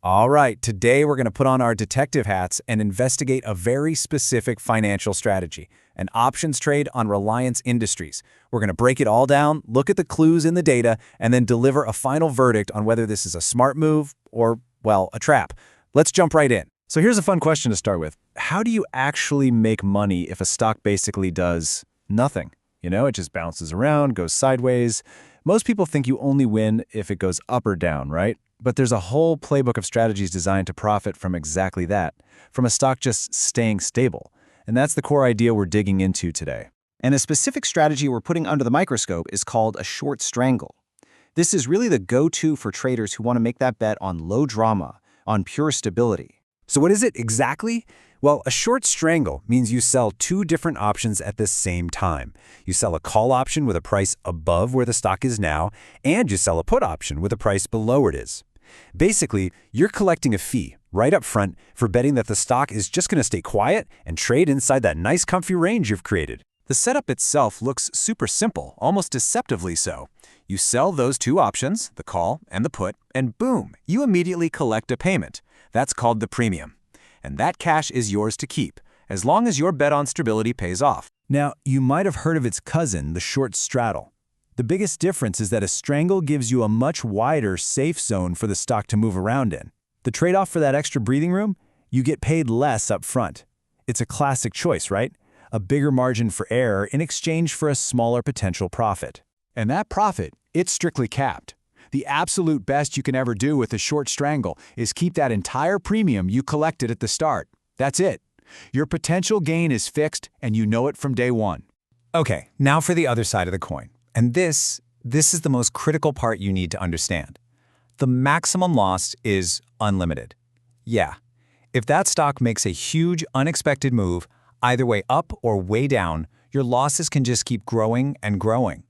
All right, today we're going to put on our detective hats and investigate a very specific financial strategy, an options trade on Reliance Industries. We're going to break it all down, look at the clues in the data, and then deliver a final verdict on whether this is a smart move or, well, a trap. Let's jump right in. So here's a fun question to start with. How do you actually make money if a stock basically does nothing? It just bounces around, goes sideways. Most people think you only win if it goes up or down, right? But there's a whole playbook of strategies designed to profit from exactly that, from a stock just staying stable. And that's the core idea we're digging into today. And a specific strategy we're putting under the microscope is called a short strangle. This is really the go-to for traders who want to make that bet on low drama, on pure stability. So what is it exactly? Well, a short strangle means you sell two different options at the same time. You sell a call option with a price above where the stock is now, and you sell a put option with a price below where it is. Basically, you're collecting a fee right up front for betting that the stock is just going to stay quiet and trade inside that nice comfy range you've created. The setup itself looks super simple, almost deceptively so. You sell those two options, the call and the put, and boom, you immediately collect a payment. That's called the premium. And that cash is yours to keep, as long as your bet on stability pays off. Now, you might have heard of its cousin, the short straddle. The biggest difference is that a strangle gives you a much wider safe zone for the stock to move around in. The trade-off for that extra breathing room? You get paid less up front. It's a classic choice, right? A bigger margin for error in exchange for a smaller potential profit. And that profit, it's strictly capped. The absolute best you can ever do with a short strangle is keep that entire premium you collected at the start. That's it. Your potential gain is fixed, and you know it from day one. Okay, now for the other side of the coin. And this is the most critical part you need to understand. The maximum loss is unlimited. Yeah, if that stock makes a huge unexpected move, either way up or way down, your losses can just keep growing and growing.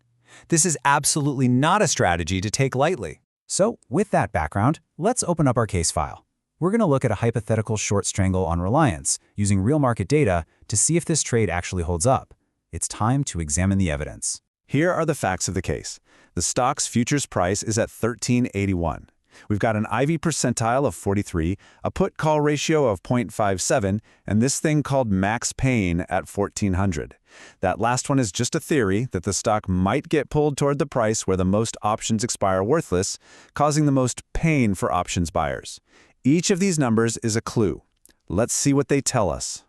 This is absolutely not a strategy to take lightly. So, with that background, let's open up our case file. We're going to look at a hypothetical short strangle on Reliance using real market data to see if this trade actually holds up. It's time to examine the evidence. Here are the facts of the case. The stock's futures price is at $13.81. We've got an IV percentile of 43, a put-call ratio of 0.57, and this thing called max pain at 1,400. That last one is just a theory that the stock might get pulled toward the price where the most options expire worthless, causing the most pain for options buyers. Each of these numbers is a clue. Let's see what they tell us.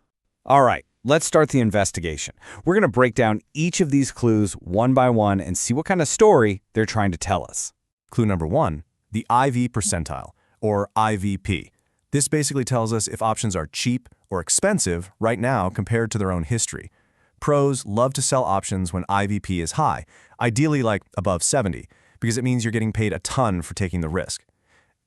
All right, let's start the investigation. We're going to break down each of these clues one by one and see what kind of story they're trying to tell us. Clue number one, the IV percentile, or IVP. This basically tells us if options are cheap or expensive right now compared to their own history. Pros love to sell options when IVP is high, ideally like above 70, because it means you're getting paid a ton for taking the risk.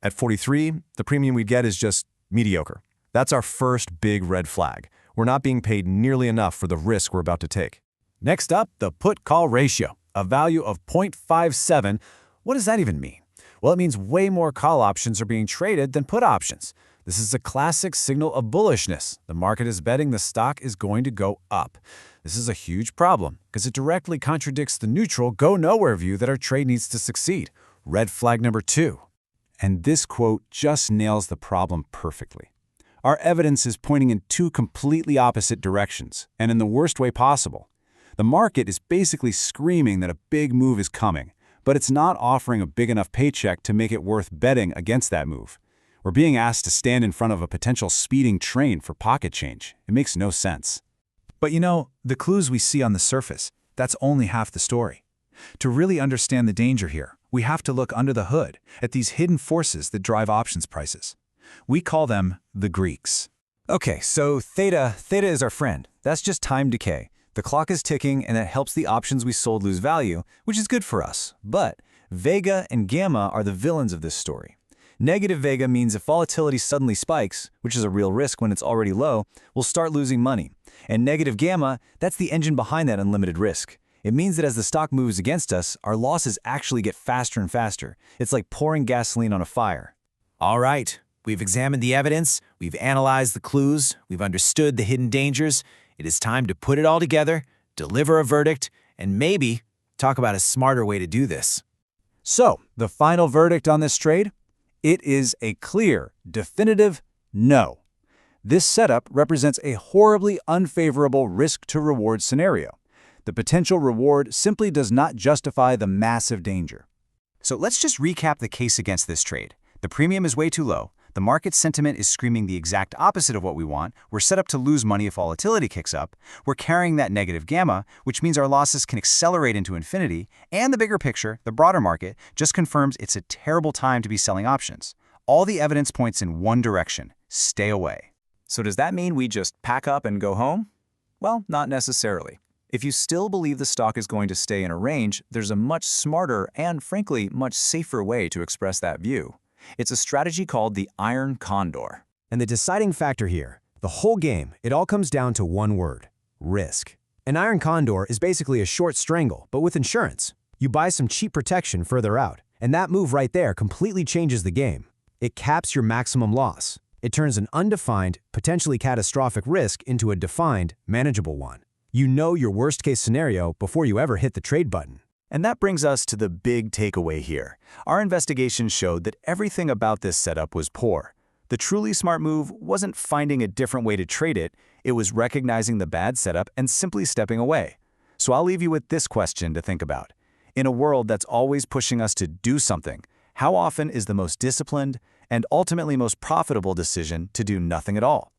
At 43, the premium we'd get is just mediocre. That's our first big red flag. We're not being paid nearly enough for the risk we're about to take. Next up, the put-call ratio, a value of 0.57. What does that even mean? Well, it means way more call options are being traded than put options. This is a classic signal of bullishness. The market is betting the stock is going to go up. This is a huge problem because it directly contradicts the neutral go-nowhere view that our trade needs to succeed. Red flag number two. And this quote just nails the problem perfectly. Our evidence is pointing in two completely opposite directions, and in the worst way possible. The market is basically screaming that a big move is coming, but it's not offering a big enough paycheck to make it worth betting against that move. We're being asked to stand in front of a potential speeding train for pocket change. It makes no sense. But the clues we see on the surface, that's only half the story. To really understand the danger here, we have to look under the hood at these hidden forces that drive options prices. We call them the Greeks. Okay, so Theta is our friend. That's just time decay. The clock is ticking, and that helps the options we sold lose value, which is good for us. But Vega and Gamma are the villains of this story. Negative Vega means if volatility suddenly spikes, which is a real risk when it's already low, we'll start losing money. And negative Gamma, that's the engine behind that unlimited risk. It means that as the stock moves against us, our losses actually get faster and faster. It's like pouring gasoline on a fire. All right, we've examined the evidence, we've analyzed the clues, we've understood the hidden dangers. It is time to put it all together, deliver a verdict, and maybe talk about a smarter way to do this. So, the final verdict on this trade? It is a clear, definitive no. This setup represents a horribly unfavorable risk-to-reward scenario. The potential reward simply does not justify the massive danger. So let's just recap the case against this trade. The premium is way too low. The market sentiment is screaming the exact opposite of what we want. We're set up to lose money if volatility kicks up. We're carrying that negative gamma, which means our losses can accelerate into infinity. And the bigger picture, the broader market, just confirms it's a terrible time to be selling options. All the evidence points in one direction: stay away. So does that mean we just pack up and go home? Well, not necessarily. If you still believe the stock is going to stay in a range, there's a much smarter and, frankly, much safer way to express that view. It's a strategy called the Iron Condor. And the deciding factor here, the whole game, it all comes down to one word: risk. An Iron Condor is basically a short strangle, but with insurance. You buy some cheap protection further out, and that move right there completely changes the game. It caps your maximum loss. It turns an undefined, potentially catastrophic risk into a defined, manageable one. You know your worst-case scenario before you ever hit the trade button. And that brings us to the big takeaway here. Our investigation showed that everything about this setup was poor. The truly smart move wasn't finding a different way to trade it, it was recognizing the bad setup and simply stepping away. So I'll leave you with this question to think about. In a world that's always pushing us to do something, how often is the most disciplined and ultimately most profitable decision to do nothing at all?